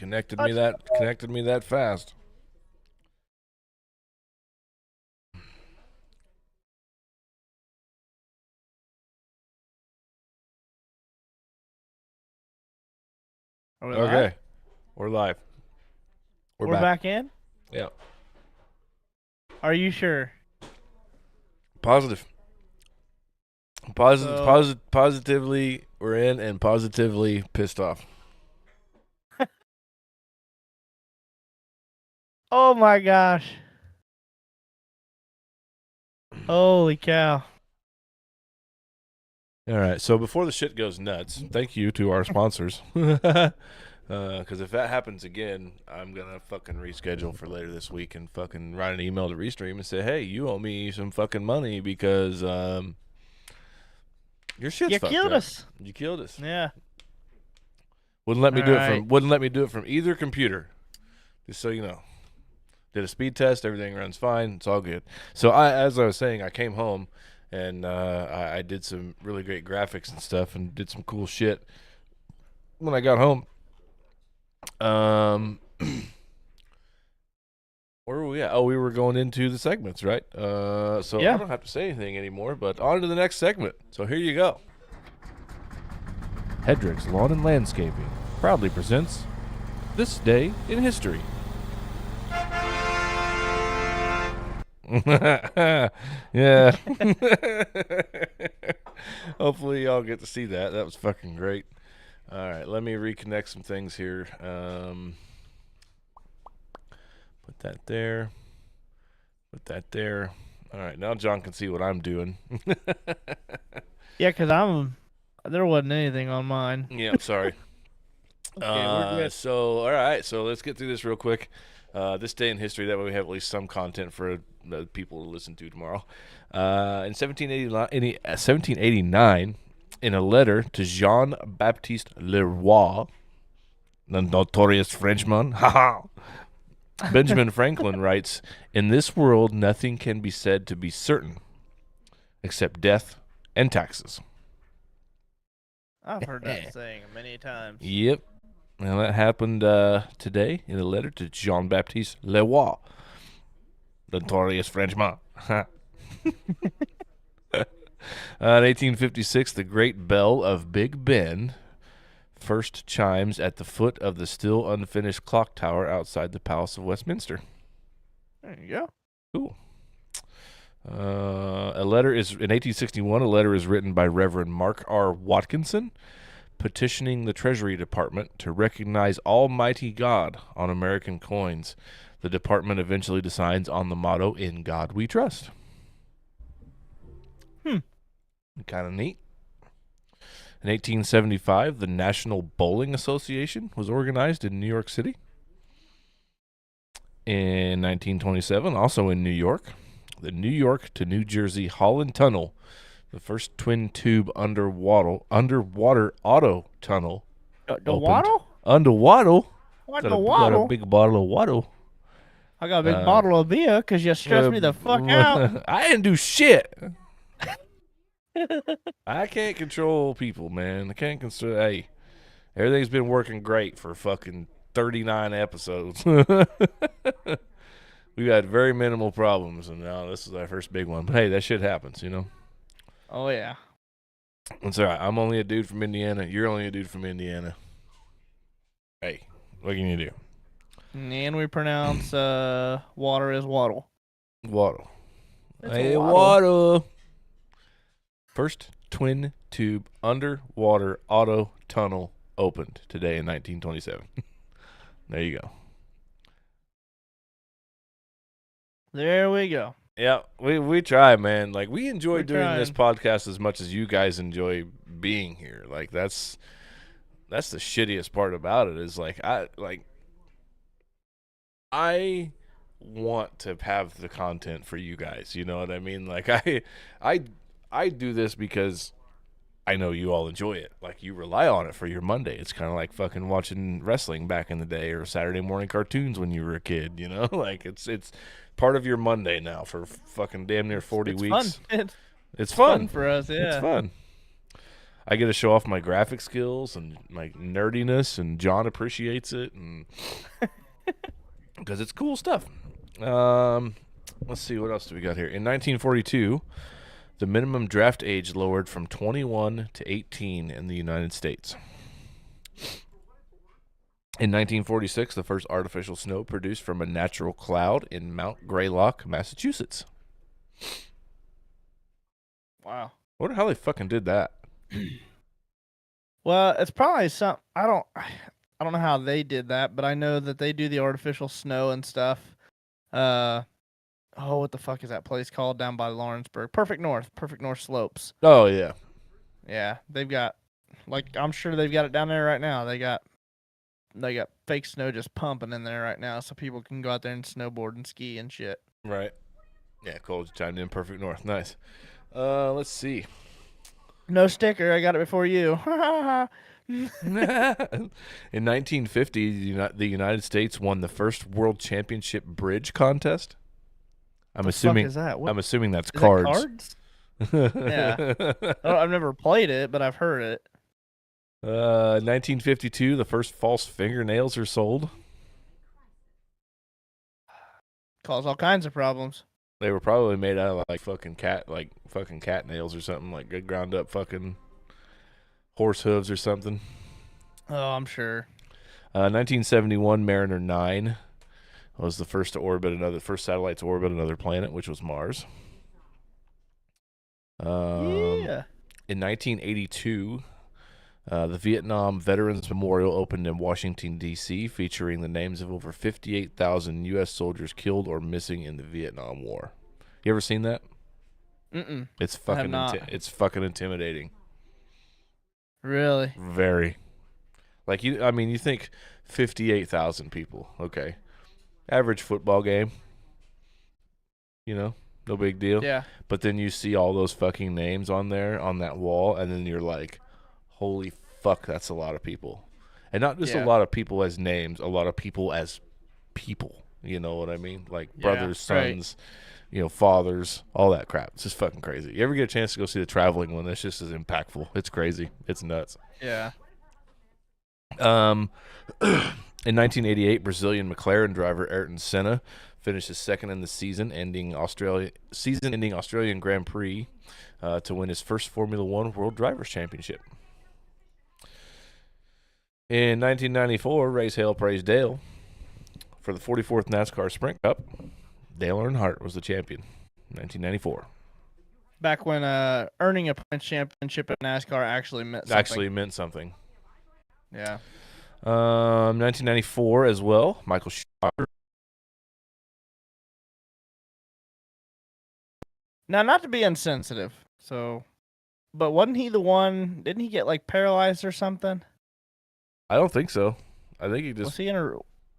Connected me that fast. Are we Okay. live? We're live. We're back in? Yeah. Are you sure? Positive. Positively we're in and positively pissed off. Oh my gosh. Holy cow. All right. So before the shit goes nuts, thank you to our sponsors. Because if that happens again, I'm going to fucking reschedule for later this week and fucking write an email to Restream and say, hey, you owe me some fucking money because your shit's You fucked killed up. us. You killed us. Yeah. Wouldn't let me All do it right. from either computer. Just so you know. Did a speed test, everything runs fine, it's all good. So as I was saying, I came home and I did some really great graphics and stuff and did some cool shit. When I got home, where were we at? Oh, we were going into the segments, right? So Yeah. I don't have to say anything anymore, but on to the next segment. So here you go. Hedrick's Lawn and Landscaping proudly presents This Day in History. Yeah. Hopefully y'all get to see that. That was fucking great. All right, let me reconnect some things here. Put that there. Put that there. All right, now John can see what I'm doing. Yeah, because there wasn't anything on mine. Yeah, I'm sorry. Okay, we're good. So, all right, so let's get through this real quick. This day in history, that way we have at least some content for people to listen to tomorrow. In 1789, in a letter to Jean-Baptiste Leroy, the notorious Frenchman, Benjamin Franklin writes, in this world, nothing can be said to be certain except death and taxes. I've heard that saying many times. Yep. Well, that happened today in a letter to Jean-Baptiste Leroy, the notorious Frenchman. In 1856, the great bell of Big Ben first chimes at the foot of the still unfinished clock tower outside the Palace of Westminster. There you go. Cool. In 1861, a letter is written by Reverend Mark R. Watkinson, petitioning the Treasury Department to recognize Almighty God on American coins. The department eventually decides on the motto, "In God We Trust." Kind of neat. In 1875, the National Bowling Association was organized in New York City. In 1927, also in New York, the New York to New Jersey Holland Tunnel, the first twin-tube underwater auto tunnel. The waddle? Underwater? What Got the a waddle? big bottle of water. I got a big bottle of beer because you stressed me the fuck out. I didn't do shit. I can't control people, man. I can't control. Hey, everything's been working great for fucking 39 episodes. We've had very minimal problems, and now this is our first big one. But hey, that shit happens, you know? Oh, yeah. It's all right. I'm only a dude from Indiana. You're only a dude from Indiana. Hey, what can you do? And we pronounce water as waddle. Waddle. It's Hey, a waddle. water. First twin tube underwater auto tunnel opened today in 1927. There you go. There we go. Yeah, we try, man. Like, we enjoy We're doing this trying. podcast as much as you guys enjoy being here. Like, that's the shittiest part about it is I want to have the content for you guys. You know what I mean? Like, I do this because I know you all enjoy it. Like, you rely on it for your Monday. It's kind of like fucking watching wrestling back in the day or Saturday morning cartoons when you were a kid, you know? Like, it's part of your Monday now for fucking damn near 40 It's weeks. fun. It's fun. Fun for us, yeah. It's fun. I get to show off my graphic skills and my nerdiness, and John appreciates it, and because it's cool stuff. Um, let's see, what else do we got here? In 1942, the minimum draft age lowered from 21 to 18 in the United States. In 1946, the first artificial snow produced from a natural cloud in Mount Greylock, Massachusetts. Wow. I wonder how they fucking did that. Well, it's probably some. I don't know how they did that, but I know that they do the artificial snow and stuff. Uh, oh, what the fuck is that place called down by Lawrenceburg? Perfect North Slopes. Oh, yeah. Yeah, they've got, like, I'm sure they've got it down there right now. They got fake snow just pumping in there right now, so people can go out there and snowboard and ski and shit. Right. Yeah, Cole's chimed in. Perfect North. Nice. Let's see. No sticker. I got it before you. In 1950, the United States won the first World Championship bridge contest. I'm the assuming. fuck is that? What I'm assuming that's is cards. that cards? Yeah. Oh, I've never played it, but I've heard it. 1952, the first false fingernails are sold. Cause all kinds of problems. They were probably made out of like fucking cat nails or something, like good ground up fucking horse hooves or something. Oh, I'm sure. 1971, Mariner 9 was the first satellite to orbit another planet, which was Mars. Yeah. In 1982, the Vietnam Veterans Memorial opened in Washington, D.C., featuring the names of over 58,000 U.S. soldiers killed or missing in the Vietnam War. You ever seen that? Mm-mm. It's I have fucking not. it's fucking intimidating. Really? Very. Like you think 58,000 people, okay. Average football game. No big deal. Yeah. But then you see all those fucking names on there on that wall, and then you're like, holy fuck, that's a lot of people. And not just a Yeah. lot of people as names, a lot of people as people. You know what I mean? Like brothers, right. sons, fathers, all that crap. It's just fucking crazy. You ever get a chance to go see the traveling one? That's just as impactful. It's crazy. It's nuts. Yeah. In 1988, Brazilian McLaren driver Ayrton Senna finishes second in the season-ending Australian Grand Prix to win his first Formula One World Drivers' Championship. In 1994, Race Hale praised Dale for the 44th NASCAR Sprint Cup. Dale Earnhardt was the champion. 1994. Back when earning a points championship at NASCAR actually meant something. Yeah. 1994 as well. Michael Schumacher. Now, not to be insensitive, but wasn't he the one? Didn't he get like paralyzed or something? I don't think so. I think he Was just he in a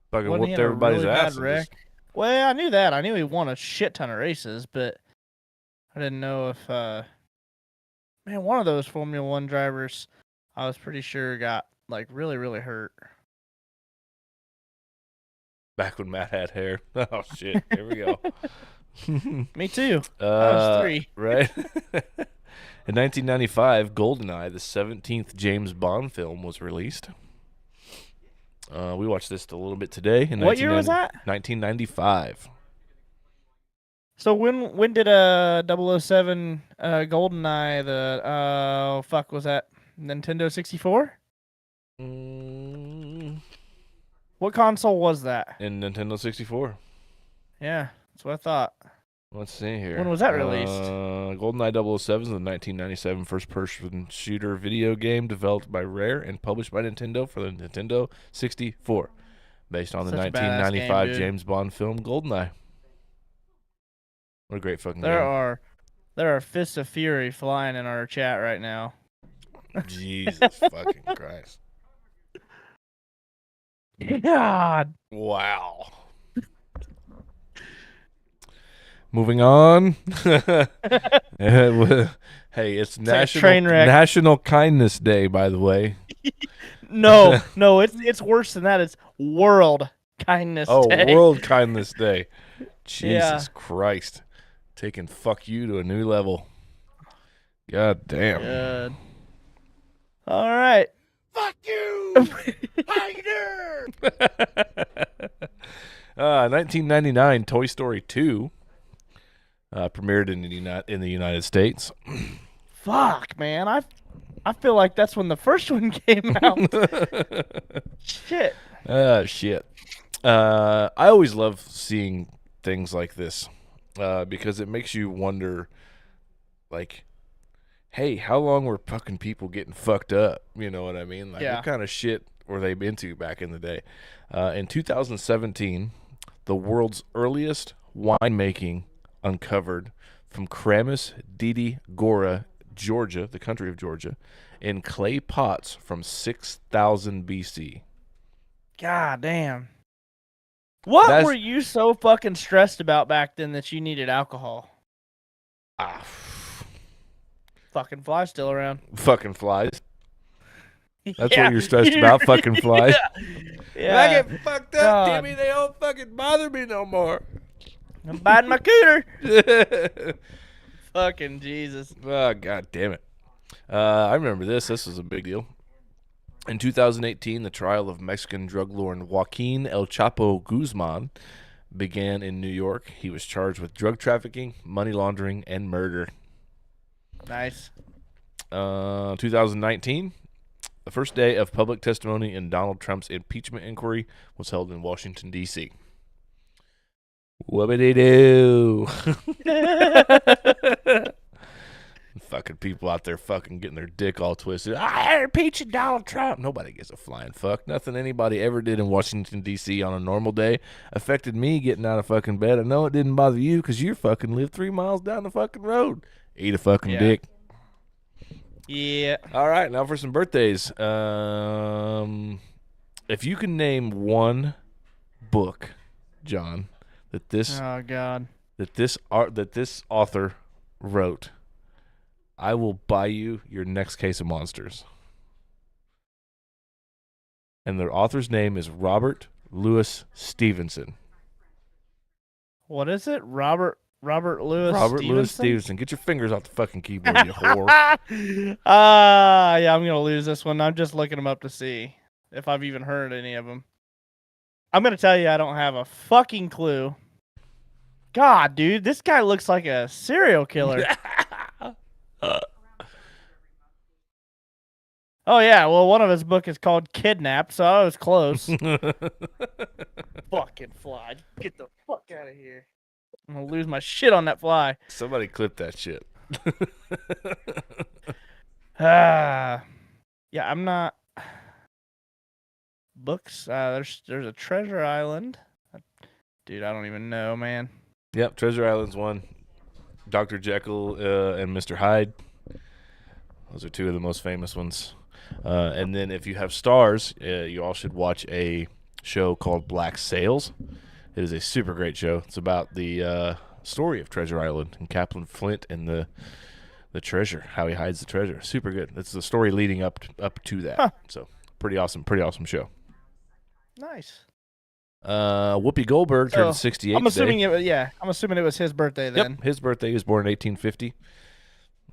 fucking wasn't he whooped in a everybody's really ass. bad wreck? Well, I knew that. I knew he won a shit ton of races, but I didn't know if one of those Formula One drivers, I was pretty sure got like really, really hurt. Back when Matt had hair. Oh shit! Here we go. Me too. I was 3. Right. In 1995, GoldenEye, the 17th James Bond film, was released. We watched this a little bit today. What year was that? 1995. So when did 007 GoldenEye was that Nintendo 64? What console was that? In Nintendo 64. Yeah, that's what I thought. Let's see here. When was that released? GoldenEye 007 is the 1997 first-person shooter video game developed by Rare and published by Nintendo for the Nintendo 64, based on the Such a badass 1995 game, dude. James Bond film GoldenEye. What a great fucking game. There are fists of fury flying in our chat right now. Jesus fucking Christ. God. Wow. Moving on. Hey, it's National Kindness Day, by the way. No, it's worse than that. It's World Kindness Day. Oh, World Kindness Day. Jesus Christ. Taking fuck you to a new level. God damn. Good. All right. Fuck you! How you doing? 1999, Toy Story 2 premiered in the United States. Fuck, man. I feel like that's when the first one came out. Shit. Shit. I always love seeing things like this because it makes you wonder, like, hey, how long were fucking people getting fucked up? You know what I mean? Like, Yeah. what kind of shit were they into back in the day? In 2017, the world's earliest winemaking uncovered from Kramis Didi Gora, Georgia, the country of Georgia, in clay pots from 6000 BC. God damn. What That's were you so fucking stressed about back then that you needed alcohol? ah, Fucking flies still around. fucking flies. That's Yeah. what you're stressed about, fucking flies. Yeah. I Yeah. get fucked up, God. Timmy. They don't fucking bother me no more. I'm biting my cooter. Fucking Jesus. Oh, god damn it. I remember this. This was a big deal. In 2018, the trial of Mexican drug lord Joaquin El Chapo Guzman began in New York. He was charged with drug trafficking, money laundering, and murder. Nice. 2019, the first day of public testimony in Donald Trump's impeachment inquiry was held in Washington, D.C. Whoopity-doo. Fucking people out there fucking getting their dick all twisted. I'm impeaching Donald Trump. Nobody gives a flying fuck. Nothing anybody ever did in Washington, D.C. on a normal day affected me getting out of fucking bed. I know it didn't bother you because you fucking live 3 miles down the fucking road. Eat a fucking Yeah. dick. Yeah. All right, now for some birthdays. If you can name one book, John, that this Oh God. that this author wrote, I will buy you your next case of Monsters. And the author's name is Robert Louis Stevenson. What is it? Robert Louis Robert Louis Stevenson? Stevenson. Get your fingers off the fucking keyboard, you whore. Yeah, I'm gonna lose this one. I'm just looking them up to see if I've even heard any of them. I'm gonna tell you, I don't have a fucking clue. God, dude, this guy looks like a serial killer. Oh yeah, well, one of his book is called Kidnapped, so I was close. Fucking fly, get the fuck out of here! I'm gonna lose my shit on that fly. Somebody clip that shit. Yeah, I'm not. Books. There's a Treasure Island. Dude, I don't even know, man. Yep, Treasure Island's one. Dr. Jekyll and Mr. Hyde. Those are two of the most famous ones. And then if you have stars, you all should watch a show called Black Sails. It is a super great show. It's about the story of Treasure Island and Captain Flint and the treasure, how he hides the treasure. Super good. It's the story leading up to that. Huh. So pretty awesome show. Nice. Whoopi Goldberg So, turned 68 I'm assuming today. I'm assuming it was his birthday then. Yep, his birthday. He was born in 1850.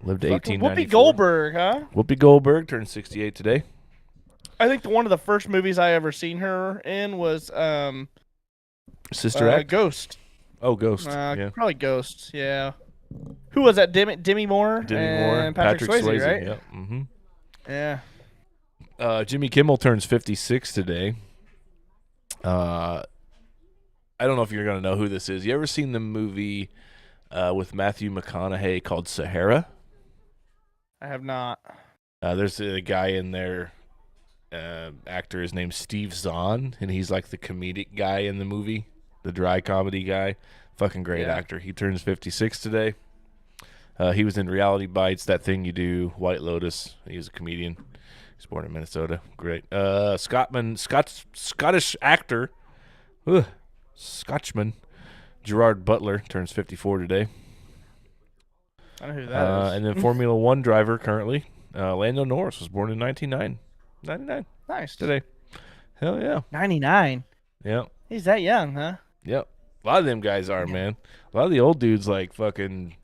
Lived to Fucking 1894. Whoopi Goldberg, huh? Whoopi Goldberg turned 68 today. I think one of the first movies I ever seen her in was Sister Act. Ghost. Oh, Ghost. Yeah. Probably Ghost. Yeah. Who was that? Demi Moore. Demi Moore. and Patrick Swayze, right? Yep. Mm-hmm. Yeah. Jimmy Kimmel turns 56 today. I don't know if you're going to know who this is. You ever seen the movie with Matthew McConaughey called Sahara? I have not. There's a guy in there, actor, his name's Steve Zahn, and he's like the comedic guy in the movie, the dry comedy guy. Fucking great actor. He turns 56 today. He was in Reality Bites, That Thing You Do, White Lotus. He was a comedian. He's born in Minnesota. Great. Scottish actor, Scotchman, Gerard Butler turns 54 today. I know who that is. And then Formula One driver currently, Lando Norris was born in 1999. Nice. Today. Hell yeah. 99. Yep. He's that young, huh? Yep. A lot of them guys are, man. A lot of the old dudes like fucking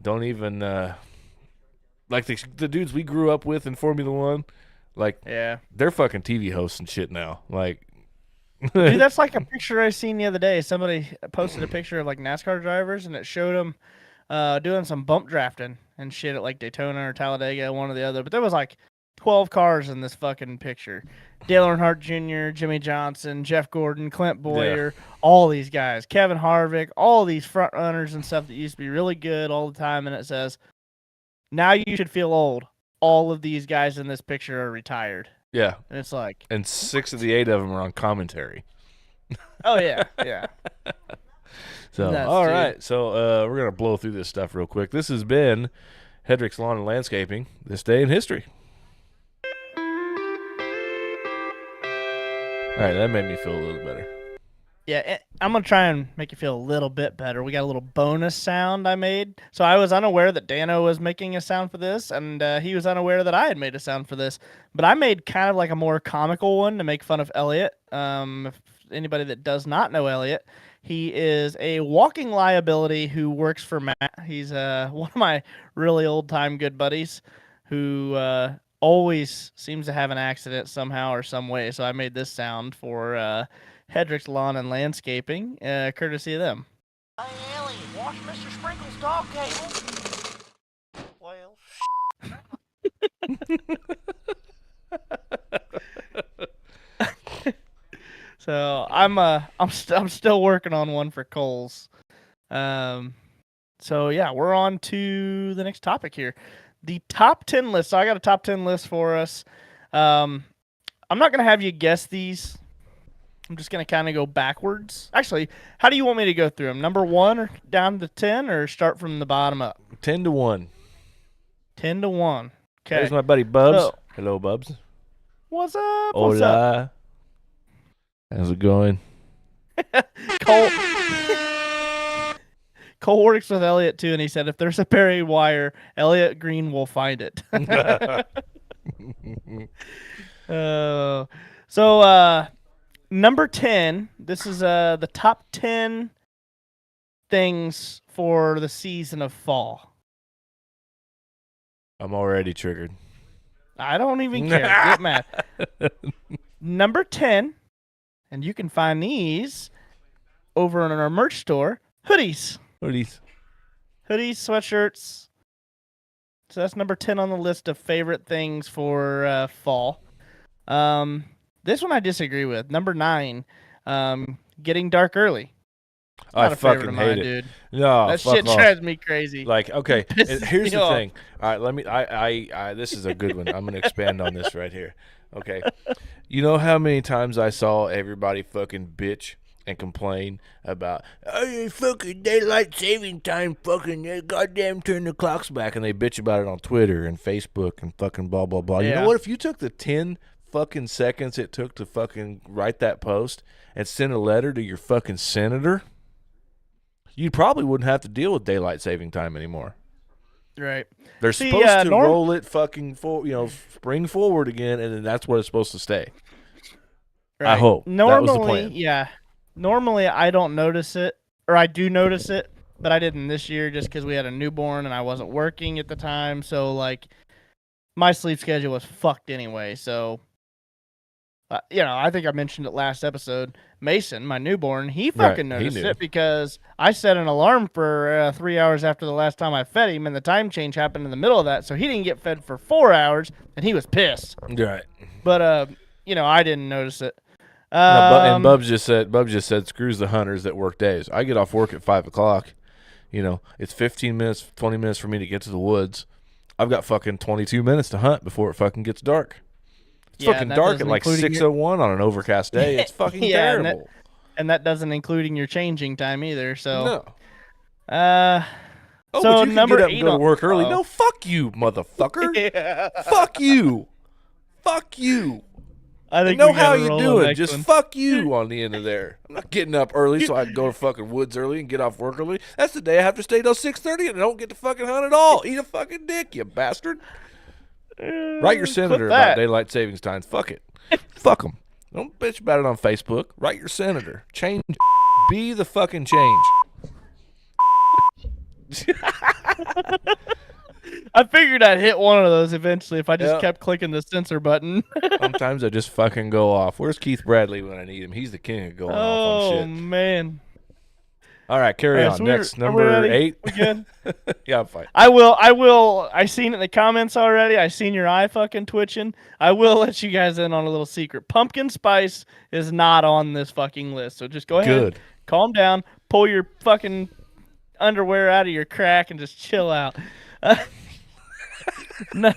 don't even Like the dudes we grew up with in Formula One, like Yeah. they're fucking TV hosts and shit now. Like, Dude, that's like a picture I seen the other day. Somebody posted a picture of like NASCAR drivers, and it showed them doing some bump drafting and shit at like Daytona or Talladega, one or the other. But there was like 12 cars in this fucking picture. Dale Earnhardt Jr., Jimmy Johnson, Jeff Gordon, Clint Boyer, all these guys, Kevin Harvick, all these front runners and stuff that used to be really good all the time. And it says, now you should feel old. All of these guys in this picture are retired. yeah. And it's like, And 6 of the 8 of them are on commentary. oh, yeah, yeah. So, Nuts, all dude. right. So, we're going to blow through this stuff real quick. This has been Hedrick's Lawn and Landscaping, this day in history. All right, that made me feel a little better. Yeah, I'm going to try and make you feel a little bit better. We got a little bonus sound I made. So I was unaware that Dano was making a sound for this, and he was unaware that I had made a sound for this. But I made kind of like a more comical one to make fun of Elliot. If anybody that does not know Elliot, he is a walking liability who works for Matt. He's one of my really old-time good buddies who always seems to have an accident somehow or some way. So I made this sound for Hedrick's Lawn and Landscaping, courtesy of them. Hey, Elliot, wash Mr. Sprinkle's dog cable. Well, So I'm still working on one for Coles. So yeah, we're on to the next topic here. The top 10 list. So I got a top 10 list for us. I'm not gonna have you guess these. I'm just gonna kind of go backwards. Actually, how do you want me to go through them? Number 1 or down to 10, or start from the bottom up? 10 to 1. 10 to 1. Okay. There's my buddy Bubs. So- Hello, Bubs. What's up? What's up? Hola. How's it going? Cole Cole works with Elliot too, and he said if there's a buried wire, Elliot Green will find it. So number 10. This is the top 10 things for the season of fall. I'm already triggered. I don't even care. Get mad. Number 10, and you can find these over in our merch store, hoodies. Hoodies. Hoodies, sweatshirts. So that's number 10 on the list of favorite things for fall. This one I disagree with. Number 9, getting dark early. I Not a favorite fucking of hate mine, it. dude. No, That fuck shit off. drives me crazy. Like, okay, Pisses here's me the off. thing. All right, let me. I this is a good one. I'm gonna expand on this right here. Okay, you know how many times I saw everybody fucking bitch and complain about, oh, fucking daylight saving time, fucking goddamn turn the clocks back, and they bitch about it on Twitter and Facebook and fucking blah blah blah. You Yeah. know what? If you took the 10 fucking seconds it took to fucking write that post and send a letter to your fucking senator, you probably wouldn't have to deal with daylight saving time anymore. Right. They're See, supposed to norm- roll it fucking spring forward again, and then that's what it's supposed to stay. Right. I hope. That was the Normally, plan. yeah. Normally, I don't notice it, or I do notice it, but I didn't this year just because we had a newborn and I wasn't working at the time. So, like, my sleep schedule was fucked anyway. So, I think I mentioned it last episode. Mason, my newborn, he fucking Right, he noticed knew. it because I set an alarm for 3 hours after the last time I fed him, and the time change happened in the middle of that. So he didn't get fed for 4 hours, and he was pissed. Right. But I didn't notice it. And Bubs just said, screws the hunters that work days. I get off work at 5 o'clock. It's 15 minutes, 20 minutes for me to get to the woods. I've got fucking 22 minutes to hunt before it fucking gets dark. It's Yeah, fucking and that dark doesn't at like include 6:01 on an overcast day. It's fucking Yeah, and terrible. And that doesn't including your changing time either. So, No. uh, Oh, so but you can number get up and 8 go to on- work early. uh-oh. No, fuck you, motherfucker. Yeah. Fuck you. Fuck you. I I think know we how gotta you roll the doing. next Just one. fuck you on the end of there. I'm not getting up early so I can go to fucking woods early and get off work early. That's the day I have to stay till 6:30 and I don't get to fucking hunt at all. Eat a fucking dick, you bastard. Write your senator about that. daylight savings times. Fuck it. Fuck them. Don't bitch about it on Facebook. Write your senator. Change. Be the fucking change. I figured I'd hit one of those eventually if I just Yeah. kept clicking the censor button. Sometimes I just fucking go off. Where's Keith Bradley when I need him? He's the king of going off on Oh shit. man! All right, carry All right, on. so Next, are we number ready? 8. We good? Yeah, I'm fine. I will. I seen it in the comments already. I seen your eye fucking twitching. I will let you guys in on a little secret. Pumpkin spice is not on this fucking list. So just go ahead, Good. calm down, pull your fucking underwear out of your crack, and just chill out. No,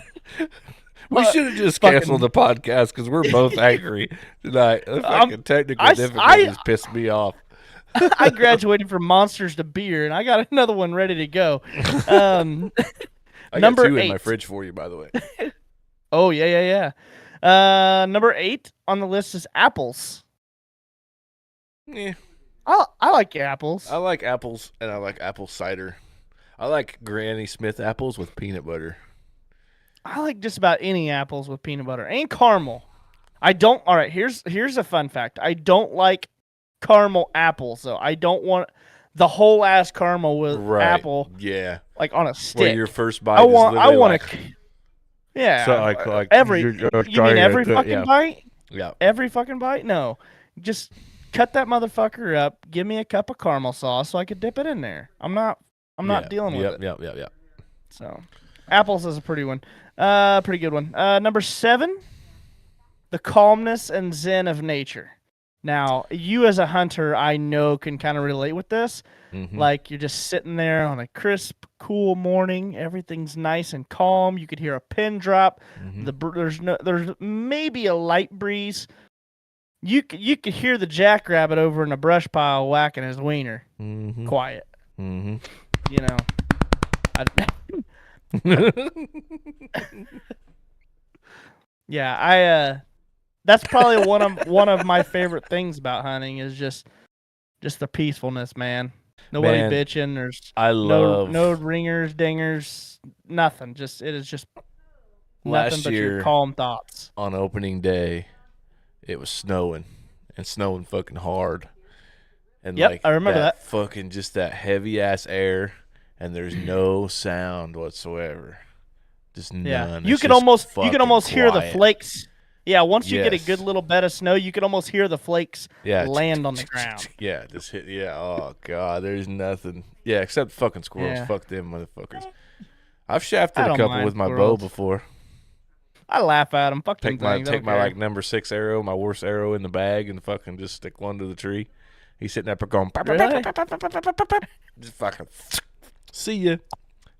We should have just fucking- canceled the podcast because we're both angry tonight. The fucking technical I- difficulties pissed me off. I graduated from monsters to beer, and I got another one ready to go. I got Number 2 in my 8. fridge for you, by the way. Oh yeah. Number 8 on the list is apples. Yeah, I like apples. I like apples, and I like apple cider. I like Granny Smith apples with peanut butter. I like just about any apples with peanut butter and caramel. I don't. All right, here's a fun fact. I don't like caramel apples though. I don't want the whole ass caramel with Right. apple Yeah. like on a stick. Where your first bite I is want. I literally want like, to. Yeah. So, like every. you're You mean every fucking yeah. bite? Yeah. Every fucking bite? No. Just cut that motherfucker up. Give me a cup of caramel sauce so I could dip it in there. I'm not dealing with it. Yep. So, apples is a pretty one. Pretty good one. Number 7, the calmness and zen of nature. Now, you as a hunter, I know can kind of relate with this. Mhm. Like you're just sitting there on a crisp, cool morning. Everything's nice and calm. You could hear a pin drop. Mhm. There's maybe a light breeze. You could hear the jackrabbit over in a brush pile whacking his wiener. Mhm. Quiet, Mhm. you know. Yeah, that's probably one of my favorite things about hunting is just the peacefulness, man. Nobody Man, bitching. There's I love no ringers, dingers, nothing. It is just nothing last but year your calm thoughts. on opening day. It was snowing and snowing fucking hard. And Yep, like I remember that. fucking just that heavy ass air, and there's no sound whatsoever. Just none. Yeah, It's you can just almost fucking hear the quiet. flakes. Yeah, once you get a Yes. good little bed of snow, you can almost hear the flakes Yeah, land on the ground. Yeah, just hit. Yeah, oh god, there's nothing. Yeah, except fucking squirrels. Yeah. Fuck them motherfuckers. I've shafted I a don't couple mind with my squirrels. bow before. I laugh at them. Fuck them Take my things. I don't care. like number 6 arrow, my worst arrow in the bag, and fucking just stick one to the tree. He's sitting there going, Really? just fucking. See ya.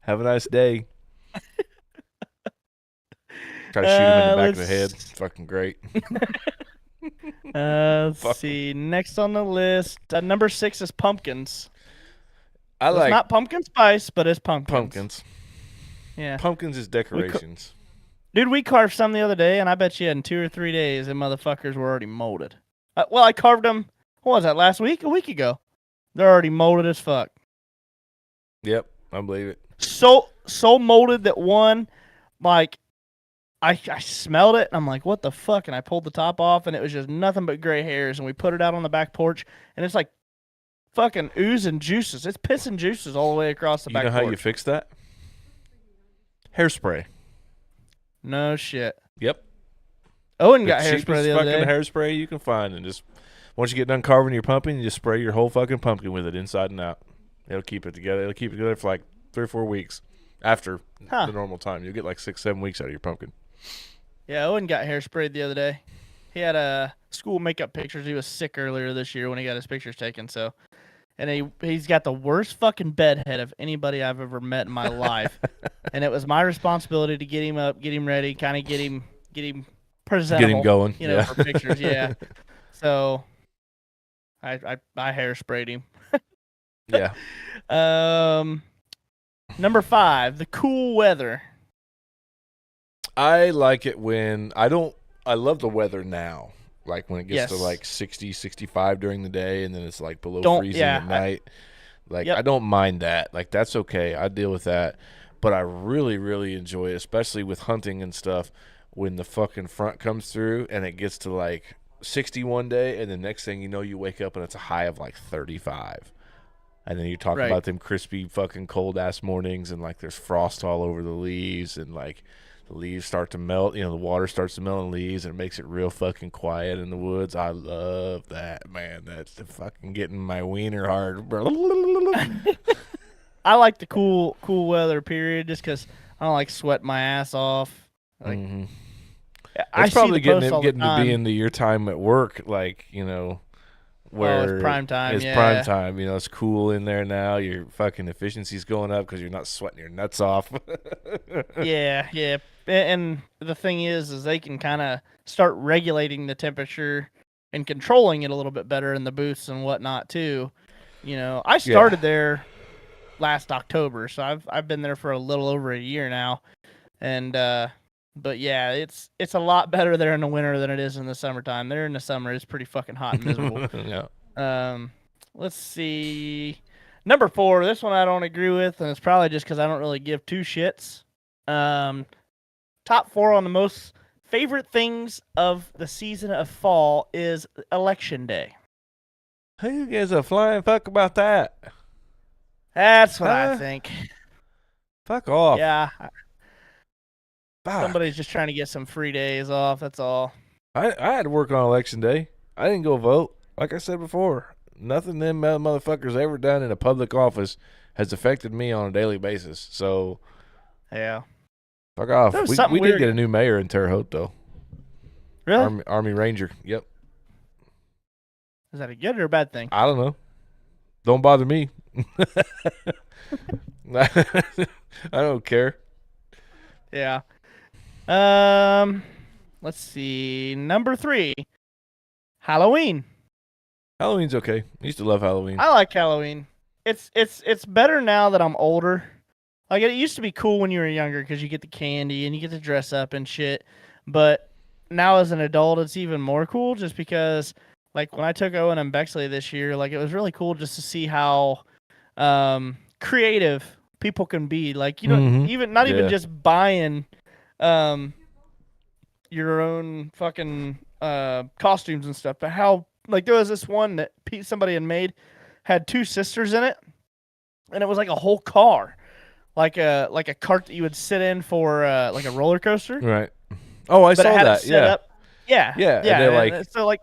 Have a nice day. Try to shoot him in the back of the head. let's- Fucking great. Let's Fuck. see. Next on the list, number 6 is pumpkins. I It's like not pumpkin spice, but it's pumpkins. pumpkins. Yeah. Pumpkins is decorations. Dude, we carved some the other day, and I bet you in 2 or 3 days, them motherfuckers were already molded. Well, I carved them, what was that, last week? A week ago. They're already molded as fuck. Yep, I believe it. So molded that one, like, I smelled it, and I'm like, what the fuck? And I pulled the top off, and it was just nothing but gray hairs, and we put it out on the back porch, and it's like fucking oozing juices. It's pissing juices all the way across the You back know how porch. you fix that? Hairspray. No shit. Yep. Owen got the hairspray cheapest the other fucking day. hairspray you can find, and just once you get done carving your pumpkin, you just spray your whole fucking pumpkin with it inside and out. It'll keep it together. It'll keep it together for like 3 or 4 weeks after Huh. the normal time. You'll get like 6, 7 weeks out of your pumpkin. Yeah, Owen got hairsprayed the other day. He had school makeup pictures. He was sick earlier this year when he got his pictures taken. So, and he's got the worst fucking bedhead of anybody I've ever met in my life. And it was my responsibility to get him up, get him ready, kind of get him presentable. going, you know, yeah. for pictures. Yeah. So, I hairsprayed him. Yeah. Number 5, the cool weather. I like it when I love the weather now. Like when it gets to Yes. like 60, 65 during the day, and then it's like below Don't- freezing yeah, at night. Like Yep. I don't mind that. Like that's okay. I deal with that. But I really, really enjoy it, especially with hunting and stuff, when the fucking front comes through and it gets to like 60 one day, and the next thing you know, you wake up and it's a high of like 35. And then you talk Right. about them crispy fucking cold ass mornings, and like there's frost all over the leaves, and like the leaves start to melt. You know, the water starts to melt in leaves, and it makes it real fucking quiet in the woods. I love that, man. That's the fucking getting my wiener hard. I like the cool weather period just because I don't like sweating my ass off. Like Mm-hmm. I It's see probably the posts all the getting to be time. into your time at work, like, you know, Oh, it's where prime time. it's prime Yeah. time. You know, it's cool in there now. Your fucking efficiency's going up because you're not sweating your nuts off. Yeah, yeah. And the thing is they can kind of start regulating the temperature and controlling it a little bit better in the booths and whatnot too. You know, I Yeah. started there last October, so I've been there for a little over a year now. And but yeah, it's a lot better there in the winter than it is in the summertime. There in the summer it's pretty fucking hot and miserable. Yeah. Um, let's see. Number 4, this one I don't agree with, and it's probably just because I don't really give two shits. Top 4 on the most favorite things of the season of fall is Election Day. Who gives a flying fuck about that? That's what I Huh? think. Fuck off. Yeah, Fuck. somebody's just trying to get some free days off. That's all. I had to work on election day. I didn't go vote. Like I said before, nothing them motherfuckers ever done in a public office has affected me on a daily basis. So Yeah. fuck There off. was something We did weird. get a new mayor in Terre Haute though. Really? Army Ranger. Yep. Is that a good or a bad thing? I don't know. Don't bother me. I don't care. Yeah. Let's see. Number 3, Halloween. Halloween's okay. I used to love Halloween. I like Halloween. It's better now that I'm older. Like it used to be cool when you were younger because you get the candy and you get to dress up and shit. But now as an adult, it's even more cool just because, like when I took Owen and Bexley this year, like it was really cool just to see how creative people can be. Like you know, Mhm. even not even Yeah. just buying um your own fucking costumes and stuff, but how like there was this one that somebody had made had 2 sisters in it, and it was like a whole car, like a cart that you would sit in for like a roller coaster, Right. Oh, I but it saw had it that. set Yeah. up. Yeah, Yeah, and yeah. they're And like so like,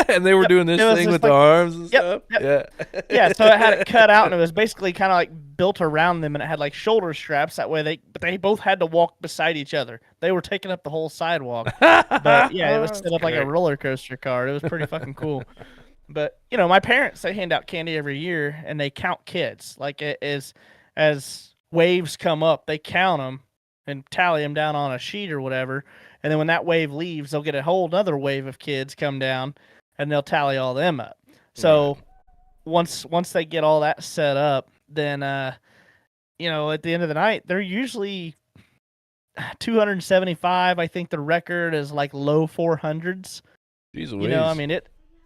and they were yep, doing it this was thing just with the like, arms and yep, stuff. yep, Yeah. yeah. So it had it cut out, and it was basically kind of like built around them, and it had like shoulder straps. That way but they both had to walk beside each other. They were taking up the whole sidewalk. But yeah, it was That's set up like a great. roller coaster car. It was pretty fucking cool. But you know, my parents they hand out candy every year and they count kids. Like as waves come up, they count them and tally them down on a sheet or whatever. And then when that wave leaves, they'll get a whole other wave of kids come down and they'll tally all them up. So once they get all that set up, then you know, at the end of the night, they're usually 275. I think the record is like low 400s. Jeez You know, I Louise. mean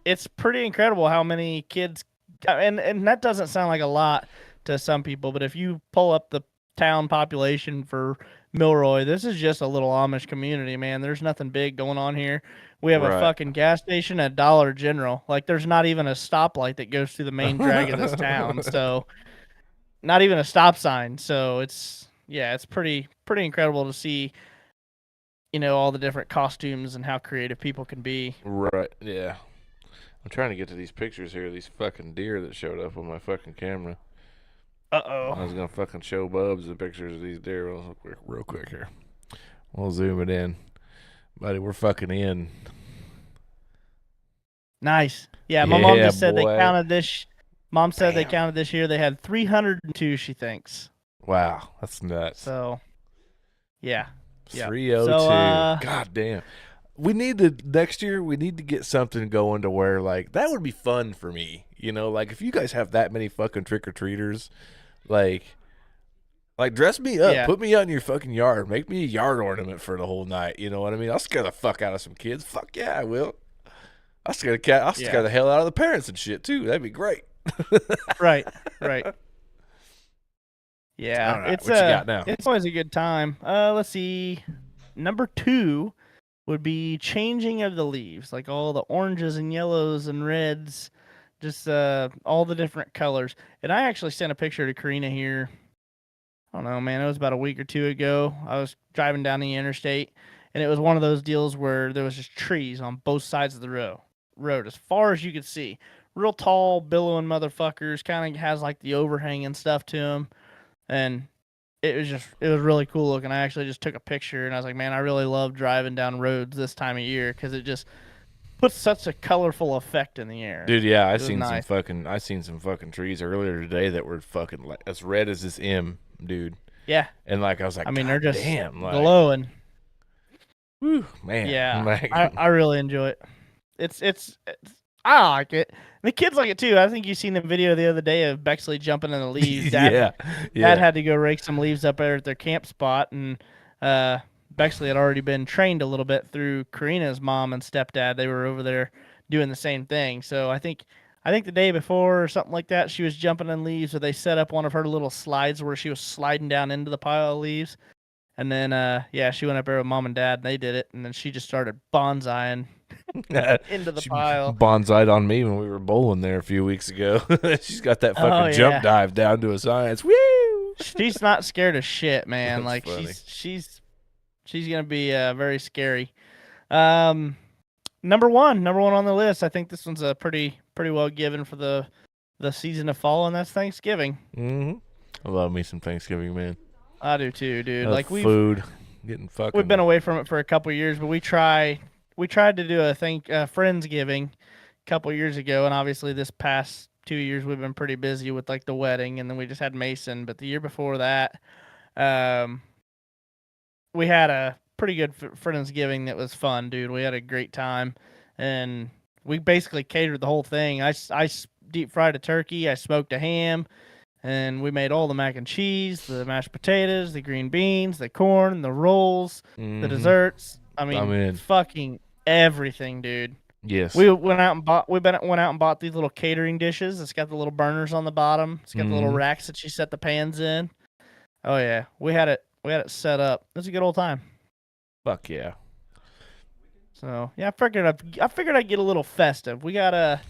it's pretty incredible how many kids and that doesn't sound like a lot to some people, but if you pull up the town population for Milroy, this is just a little Amish community, man. There's nothing big going on here. We have a Right. fucking gas station, a Dollar General. Like there's not even a stoplight that goes through the main drag of this town. So not even a stop sign. So it's yeah, it's pretty incredible to see, you know, all the different costumes and how creative people can be. Right. Yeah. I'm trying to get to these pictures here. These fucking deer that showed up on my fucking camera. I Uh-oh. was gonna fucking show Bubs the pictures of these deer real quick here. We'll zoom it in, buddy. We're fucking in. Nice. Yeah, my mom Yeah, just said boy. they counted this. Mom said they Damn. counted this year. They had 302, she thinks. Wow, that's nuts. So, yeah. Yeah. 302. So, God damn. We need to next year. We need to get something going to where like that would be fun for me. You know, like if you guys have that many fucking trick or treaters, like dress me up, Yeah. put me out in your fucking yard, make me a yard ornament for the whole night. You know what I mean? I'll scare the fuck out of some kids. Fuck yeah, I will. I'll scare Yeah. the hell out of the parents and shit too. That'd be great. right. Yeah. All right, It's what you got now? It's always a good time. Let's see. Number 2 would be changing of the leaves, like all the oranges and yellows and reds just all the different colors. And I actually sent a picture to Karina here. I don't know, man. It was about a week or two ago. I was driving down the interstate, and it was one of those deals where there was just trees on both sides of the road as far as you could see. Real tall, billowing motherfuckers. Kind of has like the overhang and stuff to them, and it was really cool looking. I actually just took a picture, and I was like, man, I really love driving down roads this time of year because it just puts such a colorful effect in the air. Dude, yeah, It was nice. I seen some fucking trees earlier today that were fucking like as red as this M, dude. Yeah, And like I was like, I mean God they're just damn, like, glowing. whew, man. Yeah, Like, I really enjoy it. It's I like it. The kids like it too. I think you seen the video the other day of Bexley jumping in the leaves. yeah, Dad had to go rake some leaves up there at their camp spot, and Bexley had already been trained a little bit through Karina's mom and stepdad. They were over there doing the same thing. So I think the day before or something like that, she was jumping in leaves. So they set up one of her little slides where she was sliding down into the pile of leaves. And then yeah, she went up there with mom and dad, and they did it. And then she just started bonsaiing into the she pile. bonsai'd on me when we were bowling there a few weeks ago. She's got that fucking Oh, jump yeah. dive down to a science. Woo! She's not scared of shit, man. That's Like funny. she's gonna be very scary. Number one on the list. I think this one's a pretty well given for the season of fall, and that's Thanksgiving. Mm-hmm. I love me some Thanksgiving, man. I do too, dude. Like food, getting fucking. we've been away from it for a couple years, but we tried to do a Friendsgiving a couple years ago, and obviously this past 2 years we've been pretty busy with like the wedding, and then we just had Mason. But the year before that, um, we had a pretty good Friendsgiving that was fun, dude. We had a great time, and we basically catered the whole thing. I deep fried a turkey, I smoked a ham, and we made all the mac and cheese, the mashed potatoes, the green beans, the corn, the rolls, the Mhm. desserts. I mean, I'm in. fucking everything, dude. Yes. We went out and bought these little catering dishes. It's got the little burners on the bottom. It's got the little Mhm. racks that you set the pans in. Oh yeah, we had it set up. It was a good old time. Fuck yeah. So yeah, I figured I'd get a little festive. We got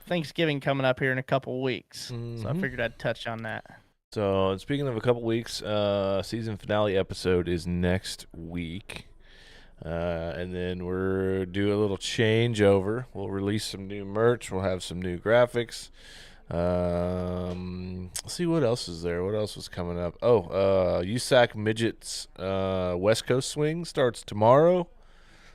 Thanksgiving coming up here in a couple weeks, so I Mhm. figured I'd touch on that. So speaking of a couple weeks, season finale episode is next week. And then we're do a little changeover. We'll release some new merch. We'll have some new graphics. Let's see what else is there. What else was coming up? Oh, USAC Midgets West Coast Swing starts tomorrow,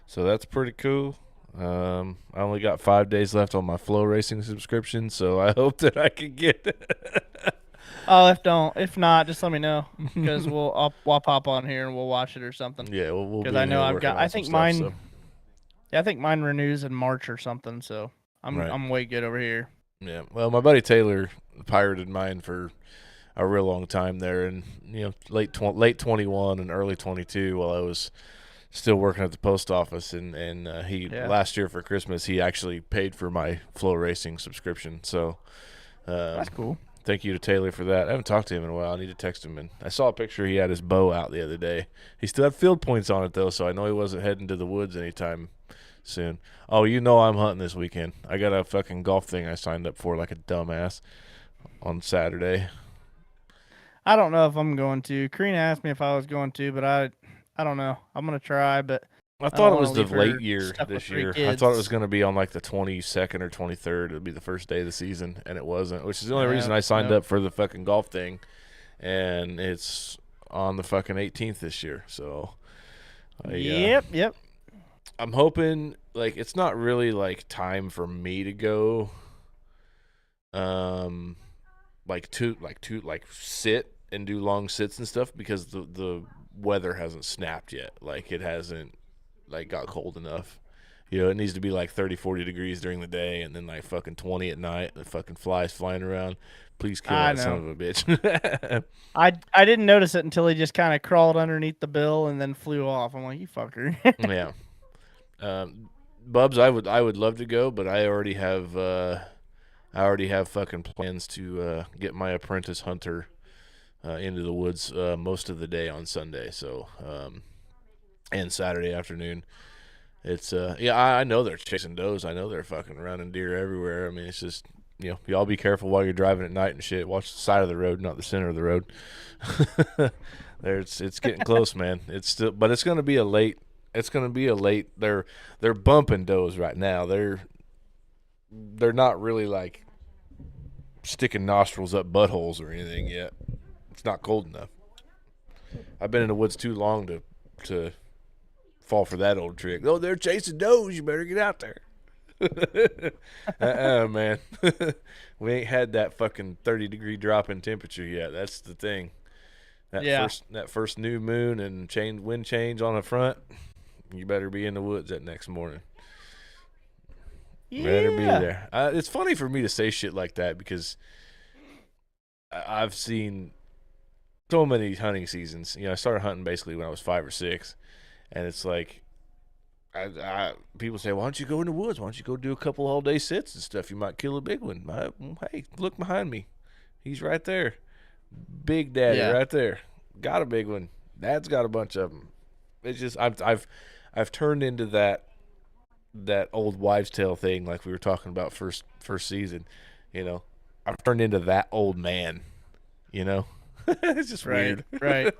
so that's pretty cool. I only got 5 days left on my Flow Racing subscription, so I hope that I can get. Oh, if not, just let me know because I'll pop on here and we'll watch it or something. Yeah, we'll be Because I know here I've working got. on I some think stuff, mine. so. Yeah, I think mine renews in March or something. So Right. I'm way good over here. Yeah, well, my buddy Taylor pirated mine for a real long time there, and late 21 and early 22, while I was still working at the post office, and he Yeah. last year for Christmas he actually paid for my Flow Racing subscription. So That's cool. thank you to Taylor for that. I haven't talked to him in a while. I need to text him. And I saw a picture. He had his bow out the other day. He still had field points on it though, so I know he wasn't heading to the woods anytime soon. Oh, I'm hunting this weekend. I got a fucking golf thing I signed up for like a dumbass on Saturday. I don't know if I'm going to. Karina asked me if I was going to, but I don't know. I'm gonna try, but I don't thought it wanna was the leave her late year stuck with this 3 year. I thought it was kids. going to be on like the 22nd or 23rd. It would be the first day of the season, and it wasn't, which is the only reason I signed Nope. up for the fucking golf thing. And it's on the fucking 18th this year. So, Yep. I'm hoping, like, it's not really like time for me to go, like sit and do long sits and stuff because the weather hasn't snapped yet. Like, it hasn't like got cold enough. It needs to be like 30, 40 degrees during the day and then like fucking 20 at night. The fucking flies flying around. Please kill I that son know. of a bitch. I didn't notice it until he just kind of crawled underneath the bill and then flew off. I'm like, you fucker. Yeah. Bubs, I would love to go, but I already have fucking plans to get my apprentice hunter into the woods most of the day on Sunday, so and Saturday afternoon. It's yeah, I know they're chasing does. I know they're fucking running deer everywhere. I mean, it's just y'all be careful while you're driving at night and shit. Watch the side of the road, not the center of the road. It's getting close, man. It's still, but it's gonna be a late. It's gonna be a late. They're bumping does right now. They're not really like sticking nostrils up buttholes or anything yet. It's not cold enough. I've been in the woods too long to fall for that old trick. Oh, they're chasing does. You better get out there. Man. We ain't had that fucking 30-degree drop in temperature yet. That's the thing. That first new moon and wind change on the front, you better be in the woods that next morning. Yeah. Better be there. It's funny for me to say shit like that because I've seen so many hunting seasons. I started hunting basically when I was 5 or 6, and it's like, people say, "Why don't you go in the woods? Why don't you go do a couple all-day sits and stuff? You might kill a big one." Hey, look behind me. He's right there. Big Daddy right there. Got a big one. Dad's got a bunch of them. It's just I've turned into that old wives' tale thing like we were talking about first season. I've turned into that old man. It's just weird. Right.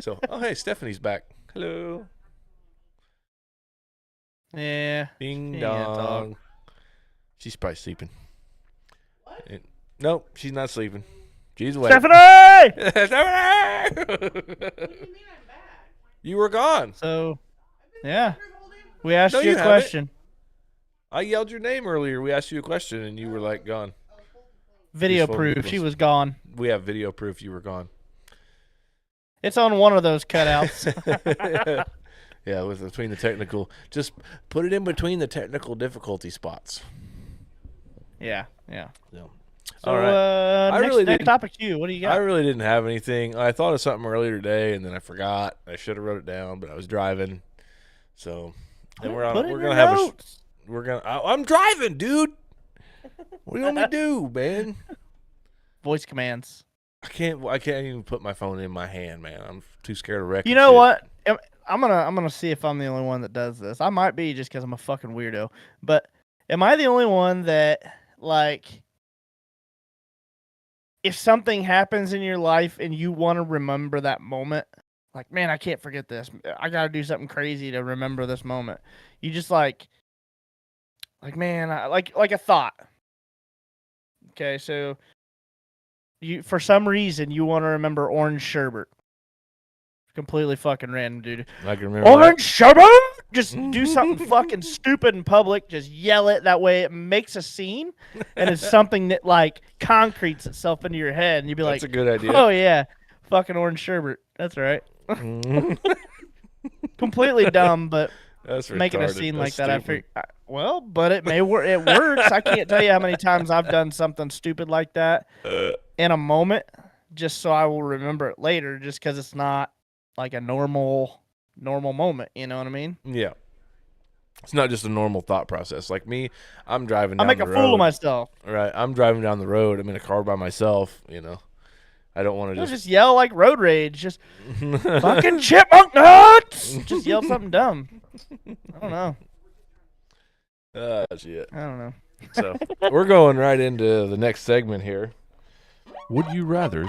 So, hey, Stephanie's back. Hello. Yeah. Ding dong. She's probably sleeping. What? Nope, she's not sleeping. She's awake. Stephanie! Stephanie! What do you mean I'm back? You were gone. So, yeah. We asked No, you you a haven't. question. I yelled your name earlier. We asked you a question, and you were like gone. Video Just proof. She was gone. We have video proof you were gone. It's on one of those cutouts. Yeah, with between the technical. Just put it in between the technical difficulty spots. Yeah. So, So, all right. next topic, you. What do you got? I really didn't have anything. I thought of something earlier today, and then I forgot. I should have wrote it down, but I was driving. So, and I'm driving, dude. What do you want me to do, man? Voice commands. I can't even put my phone in my hand, man. I'm too scared to wreck. You know what? I'm gonna see if I'm the only one that does this. I might be just because I'm a fucking weirdo. But am I the only one that, like, if something happens in your life and you want to remember that moment, like, man, I can't forget this. I gotta do something crazy to remember this moment. You just like man, like a thought. Okay, so you, for some reason, you want to remember orange sherbet. Completely fucking random, dude. I can remember Orange sherbet! Just do something fucking stupid in public. Just yell it. That way it makes a scene. And it's something that, like, concretes itself into your head. And you'd be That's like, a good idea. oh, yeah. Fucking orange sherbet. That's right. Completely dumb, but That's making a retarded. scene That's like that, stupid. well, but it may work. It works. I can't tell you how many times I've done something stupid like that in a moment, just so I will remember it later, just because it's not like a normal moment. You know what I mean? Yeah. It's not just a normal thought process. Like me, I'm driving I down make the a road. fool of myself. Right. I'm driving down the road. I'm in a car by myself, I don't want to Just yell like road rage. Just fucking chipmunk nuts. Just yell something dumb. I don't know. Shit. I don't know. So we're going right into the next segment here. Would You Rathers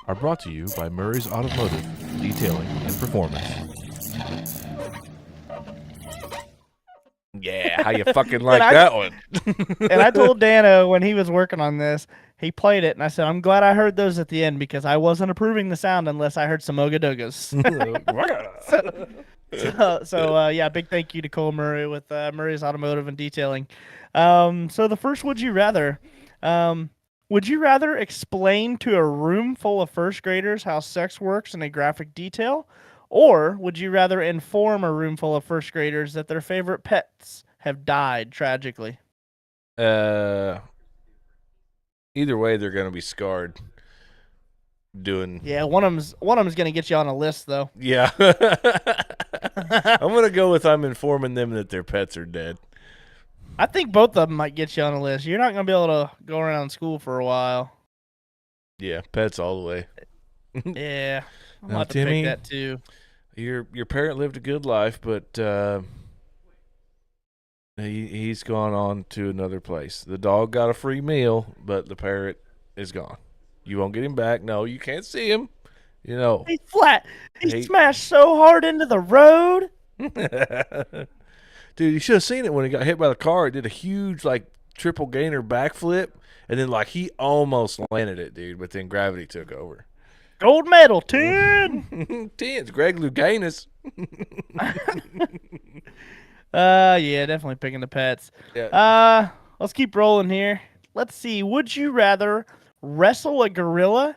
are brought to you by Murray's Automotive, Detailing and Performance. Yeah, how you fucking like that one? And I told Dano when he was working on this, he played it, and I said, I'm glad I heard those at the end because I wasn't approving the sound unless I heard some ogadogas. So, big thank you to Cole Murray with Murray's Automotive and Detailing. So the first Would You Rather. Would you rather explain to a room full of first graders how sex works in a graphic detail? Or would you rather inform a room full of first graders that their favorite pets have died tragically? Either way, they're gonna be scarred. Yeah, one of them's gonna get you on a list though. Yeah. I'm gonna go with I'm informing them that their pets are dead. I think both of them might get you on a list. You're not gonna be able to go around school for a while. Yeah, pets all the way. Yeah, I'm Now, about to Timmy, pick that too. your parent lived a good life, but he's gone on to another place. The dog got a free meal, but the parrot is gone. You won't get him back. No, you can't see him. You know. He's flat. He He- smashed so hard into the road. Dude, you should have seen it when he got hit by the car. It did a huge like triple gainer backflip, and then like he almost landed it, dude. But then gravity took over. Gold medal, 10. 10's Greg Louganis. Yeah, definitely picking the pets. Yeah. Let's keep rolling here. Let's see. Would you rather wrestle a gorilla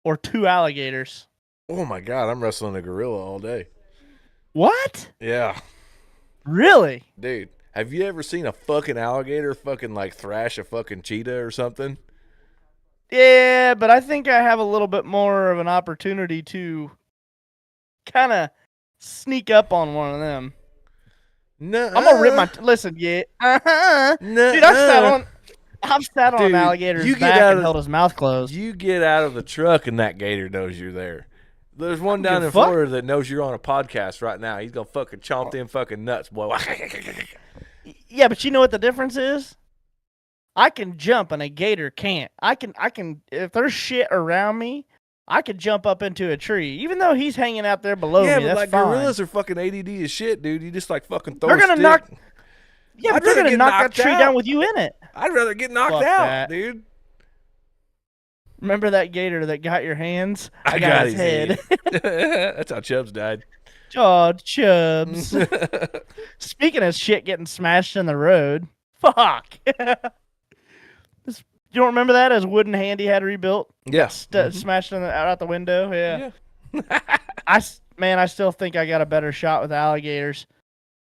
or 2 alligators? Oh my God, I'm wrestling a gorilla all day. What? Yeah, Really? dude. Have you ever seen a fucking alligator fucking like thrash a fucking cheetah or something? Yeah, but I think I have a little bit more of an opportunity to kind of sneak up on one of them. No, I'm gonna rip my listen. Yeah, dude, I've sat on Dude, an alligator's you get back out and of- held his mouth closed. You get out of the truck and that gator knows you're there. There's one don't down give in a fuck. Florida that knows you're on a podcast right now. He's gonna fucking chomp them fucking nuts, boy. Yeah, but you know what the difference is? I can jump and a gator can't. I can if there's shit around me, I could jump up into a tree. Even though he's hanging out there below Yeah, me, but that's like fine. gorillas are fucking ADD as shit, dude. You just like fucking throw They're a gonna stick. knock- Yeah, I'd but they're rather gonna get knock that knocked tree out. down with you in it. I'd rather get knocked Fuck out, that. dude. Remember that gator that got your hands? I got his head. That's how Chubbs died. Oh, Chubbs. Speaking of shit getting smashed in the road, fuck. You don't remember that as Wooden Handy had rebuilt? Yes. Smashed out the window? Yeah. I still think I got a better shot with alligators.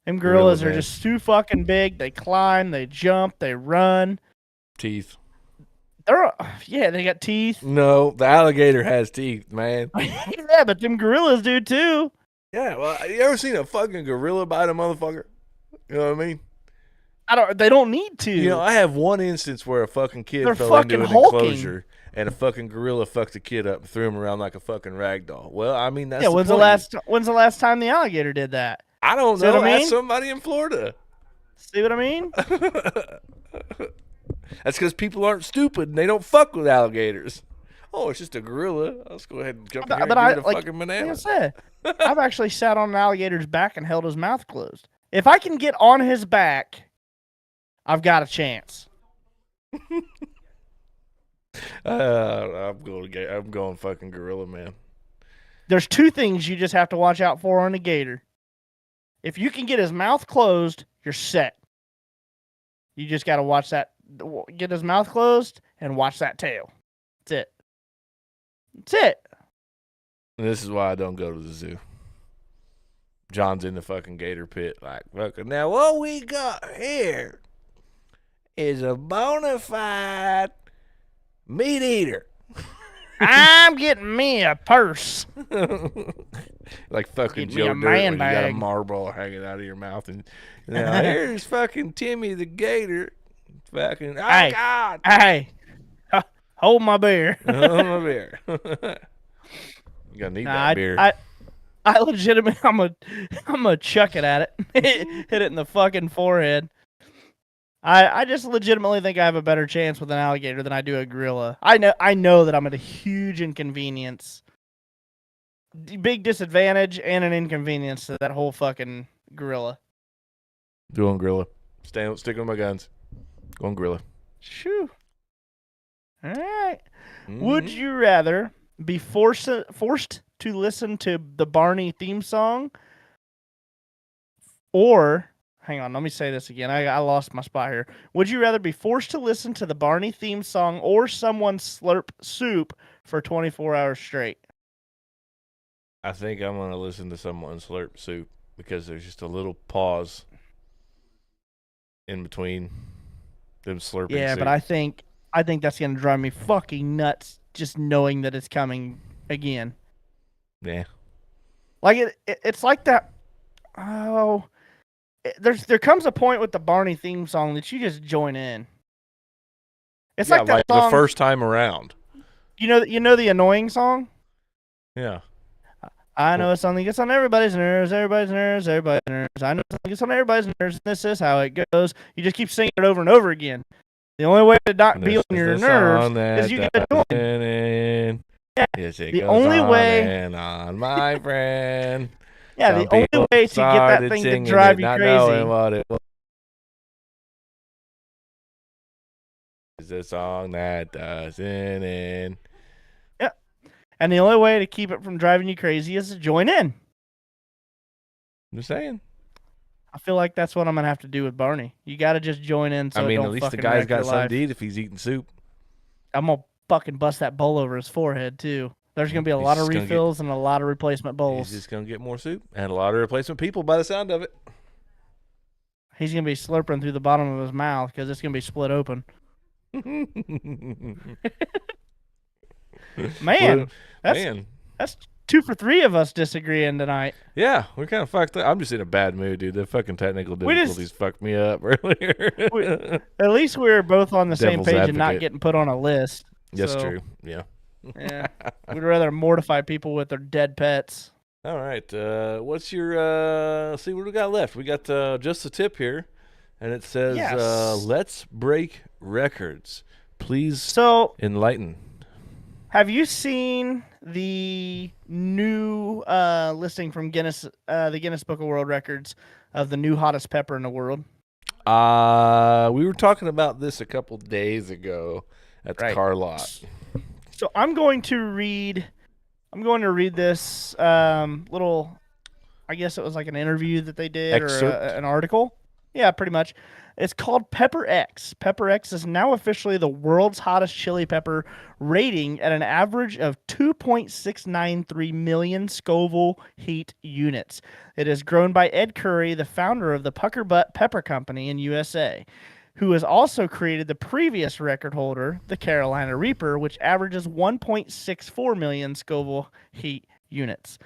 Them gorillas Gorilla, are man. just too fucking big. They climb, they jump, they run. Teeth. Yeah, they got teeth. No, the alligator has teeth, man. Yeah, but them gorillas do too. Yeah, well, you ever seen a fucking gorilla bite a motherfucker? You know what I mean? They don't need to. You know, I have one instance where a fucking kid They're fell fucking into an hulking. enclosure and a fucking gorilla fucked a kid up and threw him around like a fucking rag doll. Well, I mean, that's yeah, the when's the last time the alligator did that? I don't See what know. I mean? Ask somebody in Florida. See what I mean? That's because people aren't stupid and they don't fuck with alligators. Oh, it's just a gorilla. Let's go ahead and jump in here But and I give it a like, fucking like banana. I said, I've actually sat on an alligator's back and held his mouth closed. If I can get on his back, I've got a chance. I'm going fucking gorilla, man. There's 2 things you just have to watch out for on a gator. If you can get his mouth closed, you're set. You just got to watch that. Get his mouth closed and watch that tail. That's it. That's it. And this is why I don't go to the zoo. John's in the fucking gator pit, like fucking. Now what we got here is a bona fide meat eater. I'm getting me a purse. Like fucking Give me Joe a Dirt man when you got a bag. marble hanging out of your mouth, and now here's fucking Timmy the gator. Fucking Hey. God, Hey, hold my beer. oh my beer. You gotta need that beer. I legitimately, I'm gonna chuck it at it, hit it in the fucking forehead. I just legitimately think I have a better chance with an alligator than I do a gorilla. I know that I'm at a huge inconvenience, big disadvantage, and an inconvenience to that whole fucking gorilla. Doing gorilla. Sticking with my guns. Going gorilla. Shoo. All right. Mhm. Would you rather be forced to listen to the Barney theme song, or hang on, let me say this again. I lost my spot here. Would you rather be forced to listen to the Barney theme song or someone slurp soup for 24 hours straight? I think I'm gonna listen to someone slurp soup because there's just a little pause in between them slurping. Yeah, soup. but I think that's gonna drive me fucking nuts just knowing that it's coming again. Yeah. Like it's like that. Oh, there comes a point with the Barney theme song that you just join in. It's Yeah, like that song. the first time around. You know the annoying song. Yeah. I know something gets on everybody's nerves, everybody's nerves, everybody's nerves. I know something gets on everybody's nerves, and this is how it goes. You just keep singing it over and over again. The only way to not be This on is your the nerves song is that you get to join. in. Yeah, Yes, it the goes only on way- and on, my friend. Yeah, Some the only people way to get that started thing to singing drive it, you not crazy. knowing what it was. It's a song that doesn't end. And the only way to keep it from driving you crazy is to join in. I'm just saying. I feel like that's what I'm gonna have to do with Barney. You got to just join in. So I it mean, don't at least the fucking guy's wreck your got something life. to eat if he's eating soup. I'm gonna fucking bust that bowl over his forehead too. There's gonna be a He's lot of just gonna get- refills and a lot of replacement bowls. He's just going to get more soup and a lot of replacement people by the sound of it. He's gonna be slurping through the bottom of his mouth because it's gonna be split open. Man, that's 2 for 3 of us disagreeing tonight. Yeah, we're kind of fucked up. I'm just in a bad mood, dude. The fucking technical We just- difficulties fucked me up earlier. At least we're both on the same Devil's page and not advocate. getting put on a list. That's So, true. Yeah. Yeah, we'd rather mortify people with their dead pets. All right. What's your see what we got left? We got just a tip here, and it says Yes. let's break records. Please So, enlighten. have you seen the new listing from Guinness, the Guinness Book of World Records of the new hottest pepper in the world? We were talking about this a couple days ago at the Right. car lot. So I'm going to read this little. I guess it was like an interview that they did Excerpt? or an article. Yeah, pretty much. It's called Pepper X. Pepper X is now officially the world's hottest chili pepper, rating at an average of 2.693 million Scoville heat units. It is grown by Ed Curry, the founder of the Pucker Butt Pepper Company in USA, who has also created the previous record holder, the Carolina Reaper, which averages 1.64 million Scoville heat units.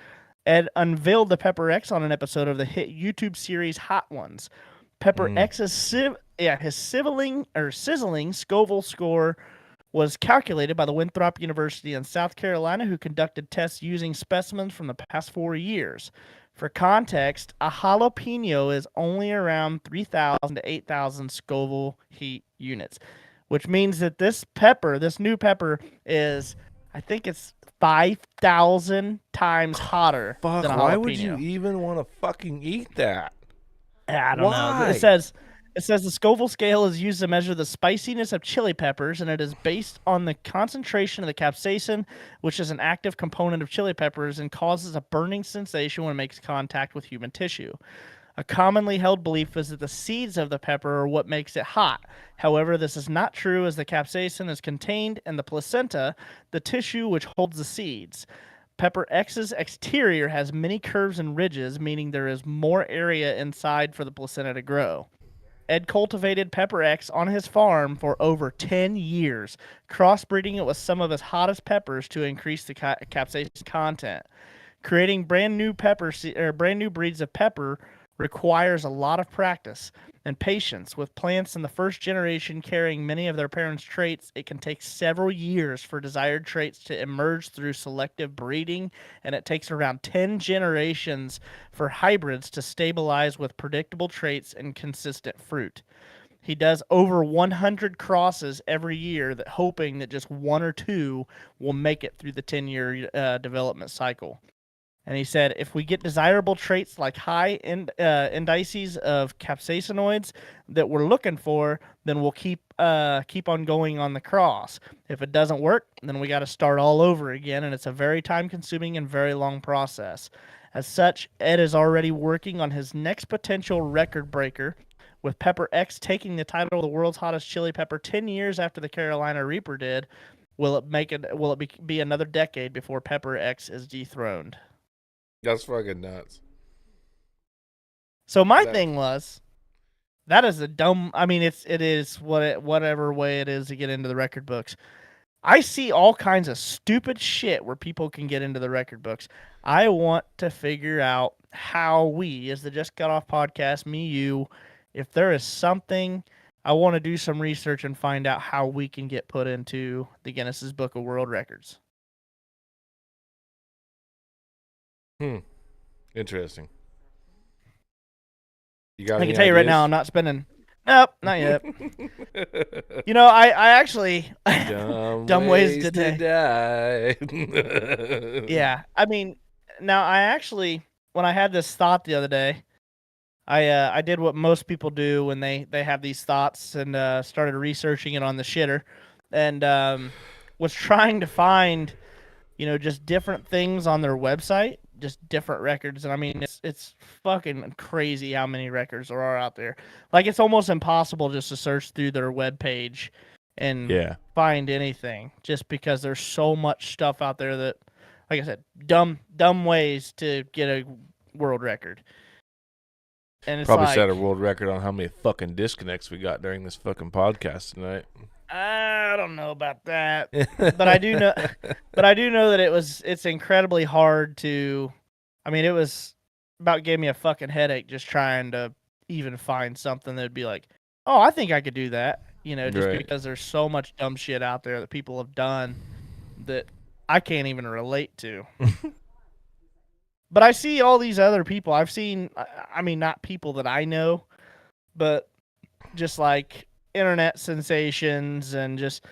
Ed unveiled the Pepper X on an episode of the hit YouTube series Hot Ones. Pepper X's his sizzling Scoville score was calculated by the Winthrop University in South Carolina, who conducted tests using specimens from the past 4 years. For context, a jalapeno is only around 3,000 to 8,000 Scoville heat units, which means that this new pepper is, I think it's 5,000 times hotter Fuck, than a jalapeno. why would you even want to fucking eat that? I don't know. Why? It says the Scoville scale is used to measure the spiciness of chili peppers, and it is based on the concentration of the capsaicin, which is an active component of chili peppers and causes a burning sensation when it makes contact with human tissue. A commonly held belief is that the seeds of the pepper are what makes it hot. However, this is not true, as the capsaicin is contained in the placenta, the tissue which holds the seeds. Pepper X's exterior has many curves and ridges, meaning there is more area inside for the placenta to grow. Ed cultivated Pepper X on his farm for over 10 years, crossbreeding it with some of his hottest peppers to increase the capsaicin content. Creating brand new breeds of pepper requires a lot of practice and patience. With plants in the first generation carrying many of their parents' traits, it can take several years for desired traits to emerge through selective breeding, and it takes around 10 generations for hybrids to stabilize with predictable traits and consistent fruit. He does over 100 crosses every year, hoping that just one or two will make it through the 10-year development cycle. And he said, if we get desirable traits like high indices of capsaicinoids that we're looking for, then we'll keep on going on the cross. If it doesn't work, then we got to start all over again, and it's a very time-consuming and very long process. As such, Ed is already working on his next potential record breaker, with Pepper X taking the title of the world's hottest chili pepper 10 years after the Carolina Reaper did. Will it be another decade before Pepper X is dethroned? That's fucking nuts. So my thing was, that is a dumb. I mean, it is whatever way it is to get into the record books. I see all kinds of stupid shit where people can get into the record books. I want to figure out how we, as the Just Got Off podcast, me, you, if there is something, I want to do some research and find out how we can get put into the Guinness's Book of World Records. Interesting. You got I any can tell you right now, I'm not spending. Nope, not yet. You know, I actually dumb ways to today. die. Yeah, I mean, now I actually, when I had this thought the other day, I did what most people do when they have these thoughts and started researching it on the shitter, and was trying to find, you know, just different things on their website, just different records. And I mean, it's fucking crazy how many records there are out there. Like, it's almost impossible just to search through their webpage and Yeah. find anything, just because there's so much stuff out there that, like I said, dumb ways to get a world record. And it's Probably like, set a world record on how many fucking disconnects we got during this fucking podcast tonight. I don't know about that, but I do know, that it's incredibly hard to. I mean, it was about gave me a fucking headache just trying to even find something that'd be like, oh, I think I could do that. You know, just Right. because there's so much dumb shit out there that people have done that I can't even relate to. But I see all these other people. I've seen. I mean, not people that I know, but just like internet sensations and just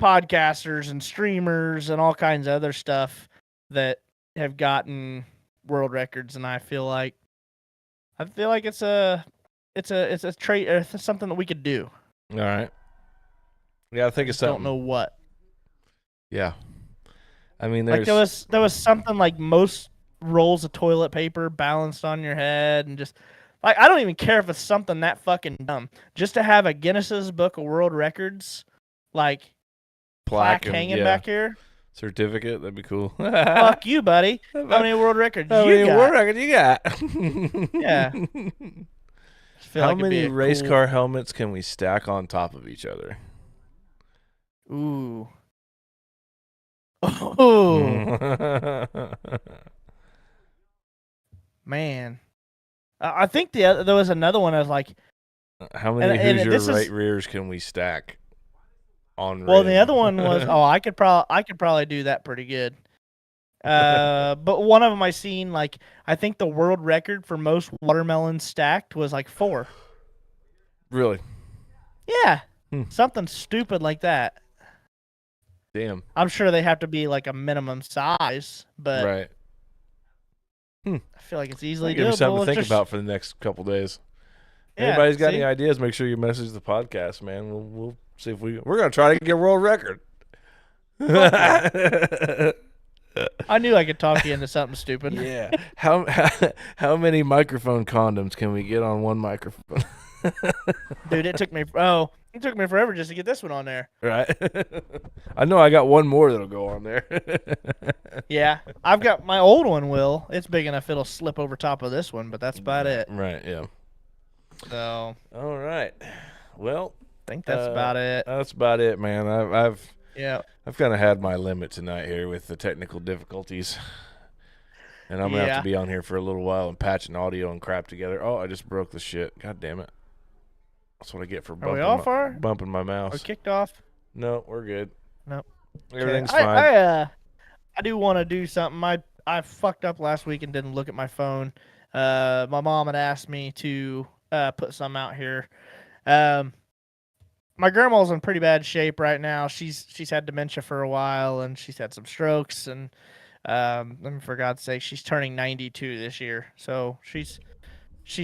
podcasters and streamers and all kinds of other stuff that have gotten world records, and I feel like it's a trait, or it's something that we could do. All right. Yeah, I think it's Just something. don't know what. Yeah. I mean, Like there's there was something like most rolls of toilet paper balanced on your head, and just like, I don't even care if it's something that fucking dumb. Just to have a Guinness's Book of World Records like plaque and- hanging yeah, back here. certificate. That'd be cool. Fuck you, buddy. How many world records How you many got? world records you got? Yeah. Feel How like it'd be many a race cool- car helmets can we stack on top of each other? Ooh. Oh man. I think there was another one. I was like, How many And Hoosier this is- right rears can we stack on well, the rim? other one was, oh, I could probably do that pretty good. But one of them I seen, like, I think the world record for most watermelons stacked was like 4. Really? Yeah. Hmm. Something stupid like that. Damn. I'm sure they have to be like a minimum size, but Right. I feel like it's easily Give me doable. something to It's think just- about for the next couple days. Yeah, Anybody's got see? any ideas? Make sure you message the podcast, man. We'll see if we're gonna try to get a world record. I knew I could talk you into something stupid. Yeah. How many microphone condoms can we get on one microphone? Dude, it took me forever just to get this one on there. Right. I know I got one more that'll go on there. Yeah. I've got my old one will. It's big enough it'll slip over top of this one, but that's about it. Right. Yeah. So, All right. Well, I think that's about it. that's about it, man. Yeah. I've kind of had my limit tonight here with the technical difficulties. And I'm going to have Yeah. to be on here for a little while and patching audio and crap together. Oh, I just broke the shit. God damn it. That's what I get for Are we off our? bumping my Or mouse. kicked off? No, we're good. Nope. Everything's Okay. fine. I do want to do something. I fucked up last week and didn't look at my phone. My mom had asked me to put some out here. My grandma's in pretty bad shape right now. She's had dementia for a while, and she's had some strokes, and for God's sake, she's turning 92 this year. So she's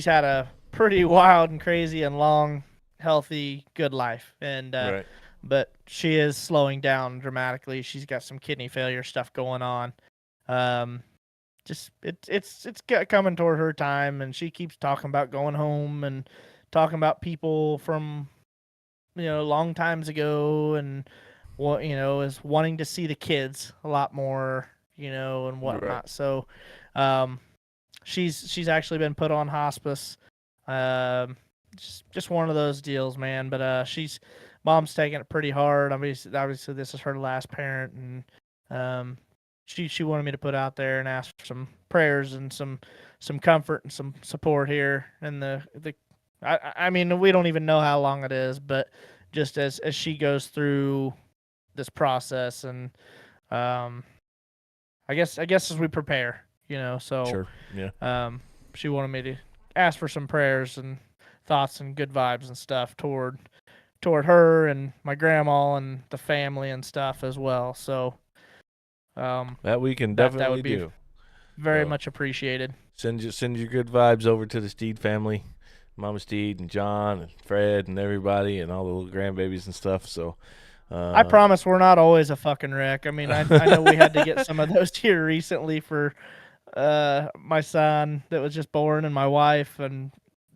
had a pretty wild and crazy and long, healthy, good life. And Right. but she is slowing down dramatically. She's got some kidney failure stuff going on. Just it's coming toward her time, and she keeps talking about going home and talking about people from long times ago, and what is wanting to see the kids a lot more, and whatnot. Right. So, she's actually been put on hospice. Just one of those deals, man. But mom's taking it pretty hard. Obviously this is her last parent, and she wanted me to put out there and ask for some prayers and some comfort and some support here. And I mean, we don't even know how long it is, but just as she goes through this process, and I guess as we prepare, So Sure. Yeah. she wanted me to ask for some prayers and thoughts and good vibes and stuff toward her and my grandma and the family and stuff as well. So That we can that definitely would be do. very So much appreciated. send your good vibes over to the Steed family, Mama Steed and John and Fred and everybody and all the little grandbabies and stuff. So I promise we're not always a fucking wreck. I mean, I know we had to get some of those here recently for my son that was just born and my wife, and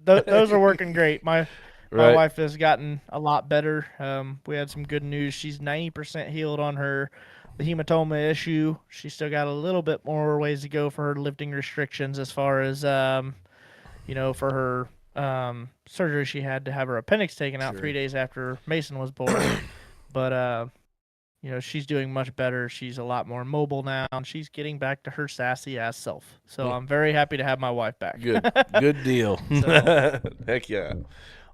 those are working great. My right. wife has gotten a lot better. We had some good news. She's 90% healed on the hematoma issue. She's still got a little bit more ways to go for her lifting restrictions as far as for her surgery. She had to have her appendix taken out Sure. 3 days after Mason was born. But she's doing much better. She's a lot more mobile now, and she's getting back to her sassy ass self. So I'm very happy to have my wife back. Good deal. So, Heck yeah.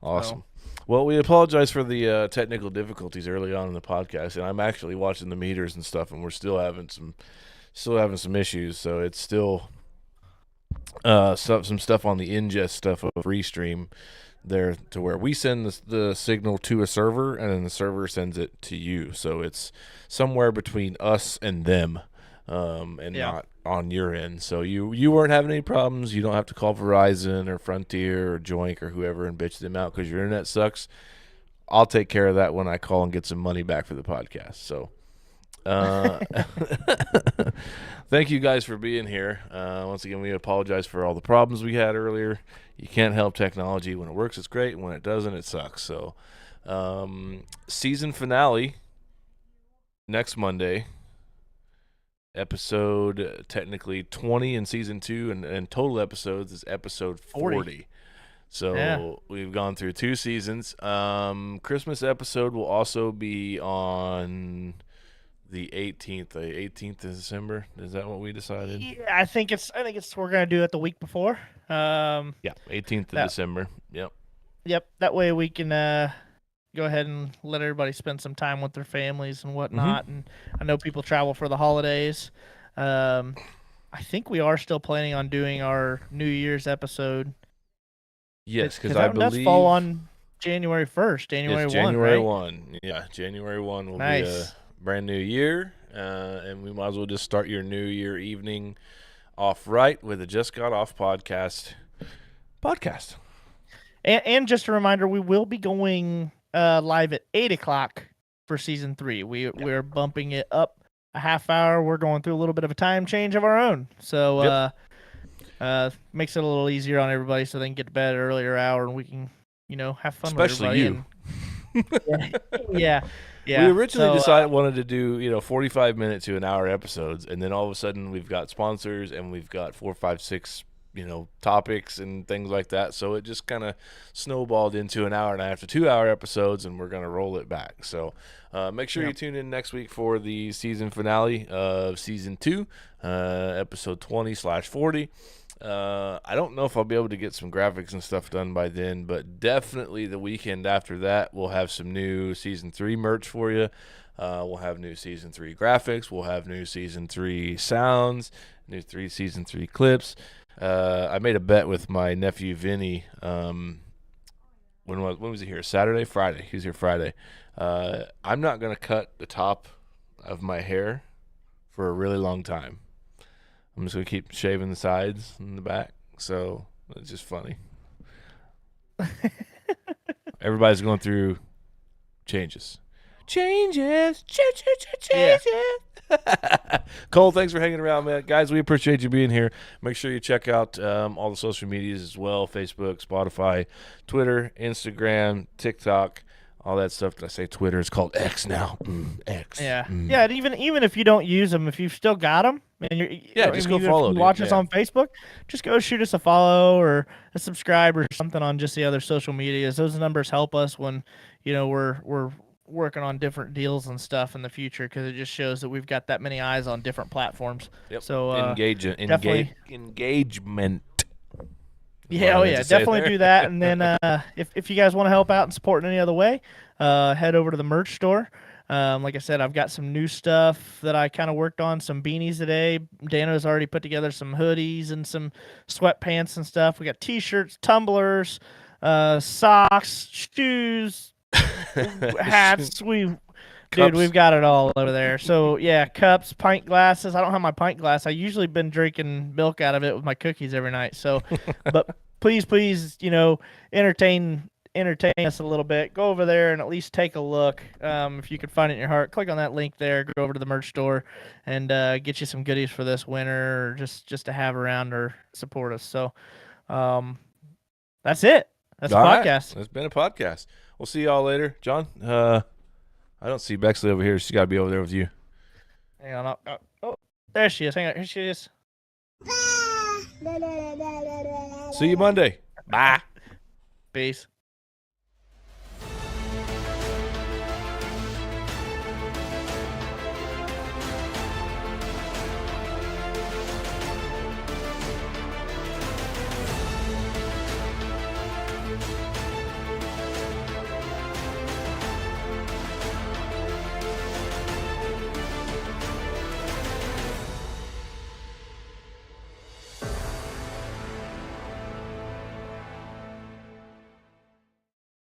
Awesome. Well, we apologize for the technical difficulties early on in the podcast, and I'm actually watching the meters and stuff, and we're still having some issues. So it's still some stuff on the ingest stuff of Restream there to where we send the signal to a server, and then the server sends it to you. So it's somewhere between us and them, and not on your end. So you weren't having any problems. You don't have to call Verizon or Frontier or Joink or whoever and bitch them out because your internet sucks. I'll take care of that when I call and get some money back for the podcast. So thank you guys for being here. Once again, we apologize for all the problems we had earlier. You can't help technology. When it works, it's great. And when it doesn't, it sucks. So season finale next Monday. Episode technically 20 in season 2, and total episodes is episode 40. So we've gone through 2 seasons. Christmas episode will also be on the 18th of December. Is that what we decided? Yeah, I think it's we're gonna do it the week before. Yeah, 18th of December. Yep. That way we can go ahead and let everybody spend some time with their families and whatnot. And I know people travel for the holidays. I think we are still planning on doing our New Year's episode. Yes, because I believe that's fall on January 1st, January 1, January right? 1. Yeah, January 1 will be Nice. a brand new year, and we might as well just start your New Year evening off right with a Just Got Off podcast. And just a reminder, we will be going live at 8 o'clock for season 3. We're bumping it up a half hour. We're going through a little bit of a time change of our own. So makes it a little easier on everybody so they can get to bed at an earlier hour and we can, have fun Especially with everybody. Yeah. We originally decided wanted to do 45 minute to an hour episodes, and then all of a sudden we've got sponsors and we've got 4, 5, 6 topics and things like that. So it just kind of snowballed into an hour and a half to 2 hour episodes, and we're gonna roll it back. So make sure you tune in next week for the season finale of season 2, episode 20/40. I don't know if I'll be able to get some graphics and stuff done by then, but definitely the weekend after that, we'll have some new season 3 merch for you. We'll have new season 3 graphics. We'll have new season 3 sounds, new season 3 clips. I made a bet with my nephew Vinny. When was he here? Friday. He was here Friday. I'm not gonna cut the top of my hair for a really long time. I'm just going to keep shaving the sides and the back. So it's just funny. Everybody's going through changes. Changes. Cole, thanks for hanging around, man. Guys, we appreciate you being here. Make sure you check out all the social medias as well. Facebook, Spotify, Twitter, Instagram, TikTok. All that stuff. Did I say Twitter? It's called X now. X. Yeah. Yeah. And even if you don't use them, if you've still got them, and just go follow. If you watch us on Facebook, just go shoot us a follow or a subscribe or something on just the other social medias. Those numbers help us when we're working on different deals and stuff in the future, because it just shows that we've got that many eyes on different platforms. Yep. So engagement. Yeah, definitely do that. And then if you guys want to help out and support in any other way, head over to the merch store. Like I said, I've got some new stuff that I kind of worked on, some beanies today. Dano's already put together some hoodies and some sweatpants and stuff. We got t-shirts, tumblers, socks, shoes, hats. Dude, we've got it all over there. So yeah, cups, pint glasses. I don't have my pint glass. I usually been drinking milk out of it with my cookies every night. So, but please, entertain us a little bit. Go over there and at least take a look. If you could find it in your heart, click on that link there. Go over to the merch store and get you some goodies for this winter, or just to have around or support us. So, that's it. That's a All right. podcast. It's been a podcast. We'll see y'all later, John. I don't see Bexley over here. She's got to be over there with you. Hang on. Oh, there she is. Hang on. Here she is. See you Monday. Bye. Peace.